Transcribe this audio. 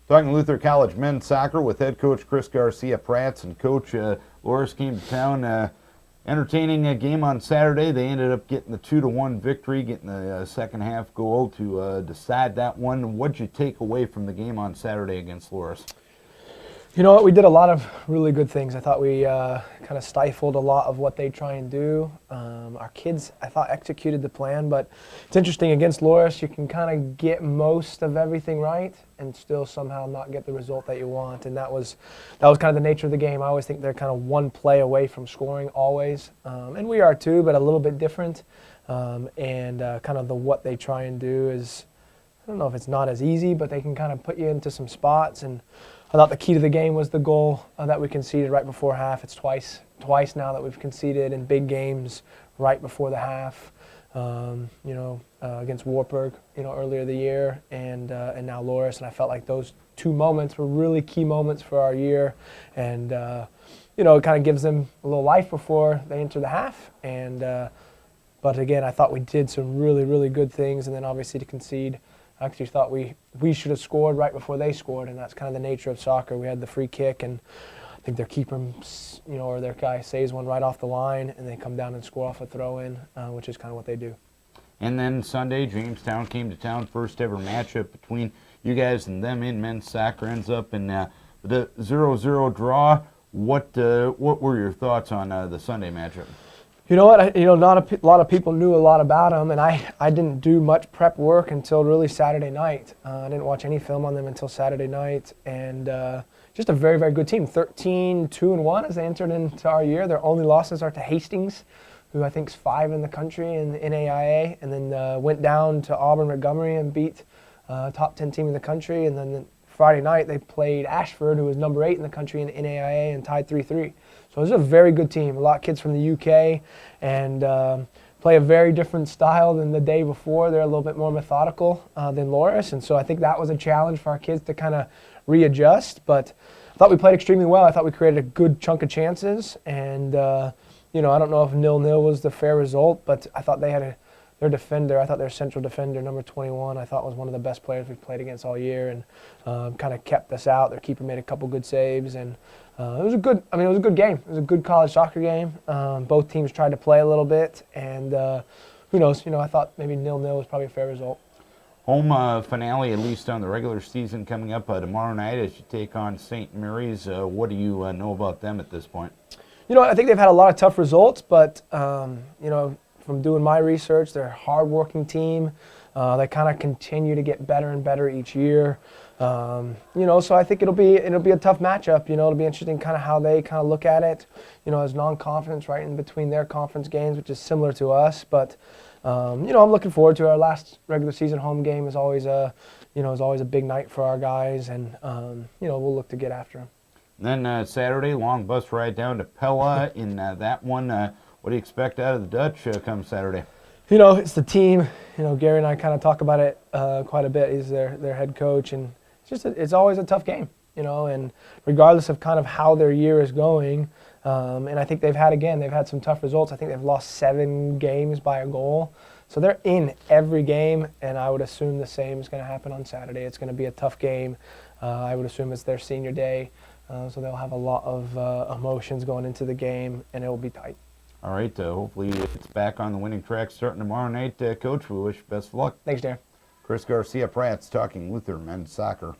Talking Luther College men's soccer with head coach Chris Garcia-Prats and coach Loras came to town. Entertaining a game on Saturday. They ended up getting the 2-1 victory, getting the second half goal to decide that one. What'd you take away from the game on Saturday against Loras? You know what? We did a lot of really good things. I thought we kind of stifled a lot of what they try and do. Our kids, I thought, executed the plan, but it's interesting. Against Loras, you can kind of get most of everything right and still somehow not get the result that you want. And that was kind of the nature of the game. I always think they're kind of one play away from scoring, always. And we are too, but a little bit different. Kind of what they try and do is, I don't know if it's not as easy, but they can kind of put you into some spots. And I thought the key to the game was the goal that we conceded right before half. It's twice now that we've conceded in big games right before the half. Against Wartburg, earlier the year, and now Loras. And I felt like those two moments were really key moments for our year. And it kind of gives them a little life before they enter the half. But again, I thought we did some really, really good things. And then obviously to concede, I actually thought we should have scored right before they scored, and that's kind of the nature of soccer. We had the free kick, and I think their keeper, or their guy saves one right off the line, and they come down and score off a throw-in, which is kind of what they do. And then Sunday, Jamestown came to town. First ever matchup between you guys and them in men's soccer ends up in the 0-0 draw. What were your thoughts on the Sunday matchup? You know what? Not a lot of people knew a lot about them, and I didn't do much prep work until really Saturday night. I didn't watch any film on them until Saturday night, and just a very, very good team. 13-2-1 as they entered into our year. Their only losses are to Hastings, who I think is 5 in the country in the NAIA, and then went down to Auburn Montgomery and beat top 10 team in the country. And then Friday night they played Ashford, who was number 8 in the country in the NAIA, and tied 3-3. So it was a very good team. A lot of kids from the UK, and play a very different style than the day before. They're a little bit more methodical than Loras, and so I think that was a challenge for our kids to kind of readjust. But I thought we played extremely well. I thought we created a good chunk of chances, and I don't know if 0-0 was the fair result, but I thought they had their defender, I thought their central defender, number 21, I thought was one of the best players we've played against all year, and kind of kept us out. Their keeper made a couple good saves, and it was a good game. It was a good college soccer game. Both teams tried to play a little bit, and who knows? I thought maybe 0-0 was probably a fair result. Home finale, at least on the regular season, coming up tomorrow night as you take on St. Mary's. What do you know about them at this point? I think they've had a lot of tough results, but from doing my research, they're a hard-working team. They kind of continue to get better and better each year. So I think it'll be a tough matchup. It'll be interesting kind of how they kind of look at it. As non-conference, right in between their conference games, which is similar to us. But I'm looking forward to our last regular season home game. Is always a big night for our guys, and we'll look to get after them. Then Saturday, long bus ride down to Pella in that one. What do you expect out of the Dutch come Saturday? It's the team. Gary and I kind of talk about it quite a bit. He's their head coach, and it's always a tough game. And regardless of kind of how their year is going, and I think they've had some tough results. I think they've lost 7 games by a goal. So they're in every game, and I would assume the same is going to happen on Saturday. It's going to be a tough game. I would assume it's their senior day, so they'll have a lot of emotions going into the game, and it will be tight. All right, hopefully it's back on the winning track starting tomorrow night. Coach, we wish you best of luck. Thanks, Darren. Chris Garcia-Prats talking Luther men's soccer.